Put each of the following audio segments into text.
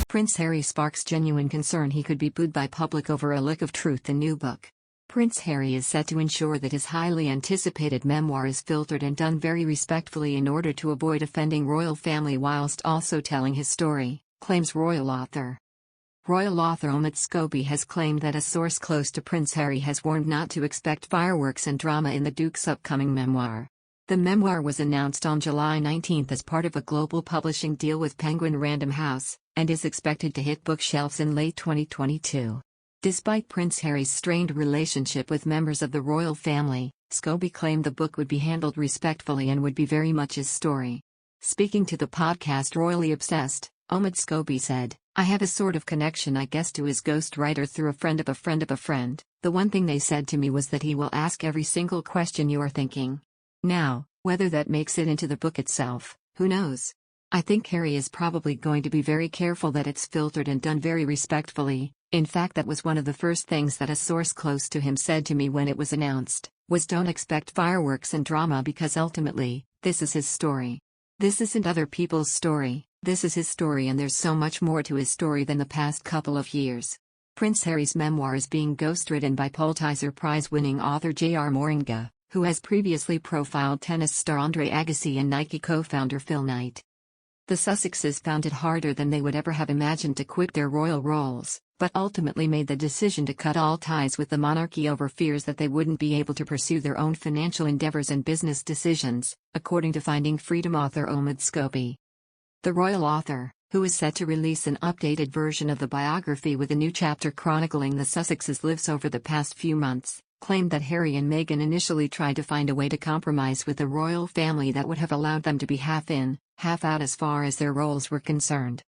Prince Harry sparks genuine concern he could be booed by public over a lick of truth in new book. Prince Harry is set to ensure that his highly anticipated memoir is filtered and done very respectfully in order to avoid offending royal family whilst also telling his story, claims royal author. Royal author Omid Scobie has claimed that a source close to Prince Harry has warned not to expect fireworks and drama in the Duke's upcoming memoir. The memoir was announced on July 19 as part of a global publishing deal with Penguin Random House, and is expected to hit bookshelves in late 2022. Despite Prince Harry's strained relationship with members of the royal family, Scobie claimed the book would be handled respectfully and would be very much his story. Speaking to the podcast Royally Obsessed, Omid Scobie said, "I have a sort of connection I guess to his ghostwriter through a friend of a friend of a friend. The one thing they said to me was that he will ask every single question you are thinking. Now, whether that makes it into the book itself, who knows? I think Harry is probably going to be very careful that it's filtered and done very respectfully. In fact, that was one of the first things that a source close to him said to me when it was announced, was don't expect fireworks and drama because ultimately, this is his story. This isn't other people's story, this is his story and there's so much more to his story than the past couple of years." Prince Harry's memoir is being ghostwritten by Pulitzer Prize-winning author J.R. Moringa, who has previously profiled tennis star Andre Agassi and Nike co-founder Phil Knight. The Sussexes found it harder than they would ever have imagined to quit their royal roles, but ultimately made the decision to cut all ties with the monarchy over fears that they wouldn't be able to pursue their own financial endeavors and business decisions, according to Finding Freedom author Omid Scobie. The royal author, who is set to release an updated version of the biography with a new chapter chronicling the Sussexes' lives over the past few months, claimed that Harry and Meghan initially tried to find a way to compromise with the royal family that would have allowed them to be half in, half out as far as their roles were concerned.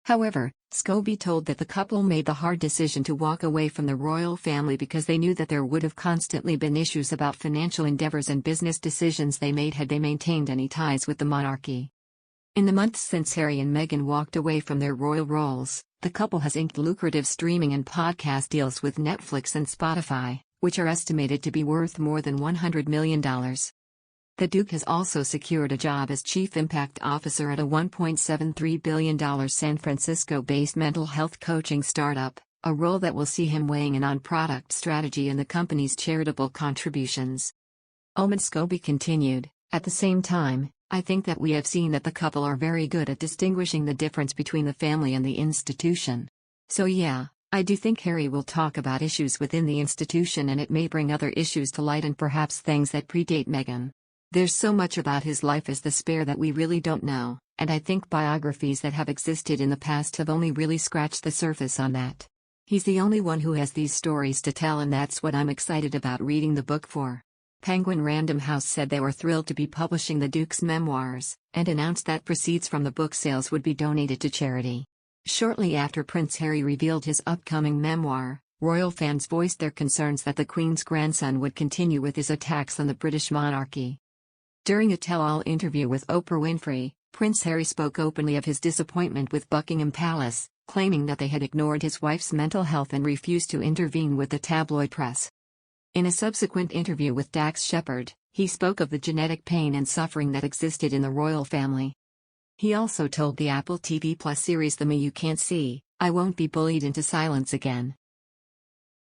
However, Scobie told that the couple made the hard decision to walk away from the royal family because they knew that there would have constantly been issues about financial endeavors and business decisions they made had they maintained any ties with the monarchy. In the months since Harry and Meghan walked away from their royal roles, the couple has inked lucrative streaming and podcast deals with Netflix and Spotify, which are estimated to be worth more than $100 million. The Duke has also secured a job as Chief Impact Officer at a $1.73 billion San Francisco-based mental health coaching startup, a role that will see him weighing in on product strategy and the company's charitable contributions. Omid Scobie continued, "At the same time, I think that we have seen that the couple are very good at distinguishing the difference between the family and the institution. So yeah, I do think Harry will talk about issues within the institution and it may bring other issues to light and perhaps things that predate Meghan. There's so much about his life as the spare that we really don't know, and I think biographies that have existed in the past have only really scratched the surface on that. He's the only one who has these stories to tell and that's what I'm excited about reading the book for." Penguin Random House said they were thrilled to be publishing the Duke's memoirs, and announced that proceeds from the book sales would be donated to charity. Shortly after Prince Harry revealed his upcoming memoir, royal fans voiced their concerns that the Queen's grandson would continue with his attacks on the British monarchy. During a tell-all interview with Oprah Winfrey, Prince Harry spoke openly of his disappointment with Buckingham Palace, claiming that they had ignored his wife's mental health and refused to intervene with the tabloid press. In a subsequent interview with Dax Shepard, he spoke of the genetic pain and suffering that existed in the royal family. He also told the Apple TV Plus series The Me You Can't See, "I won't be bullied into silence again.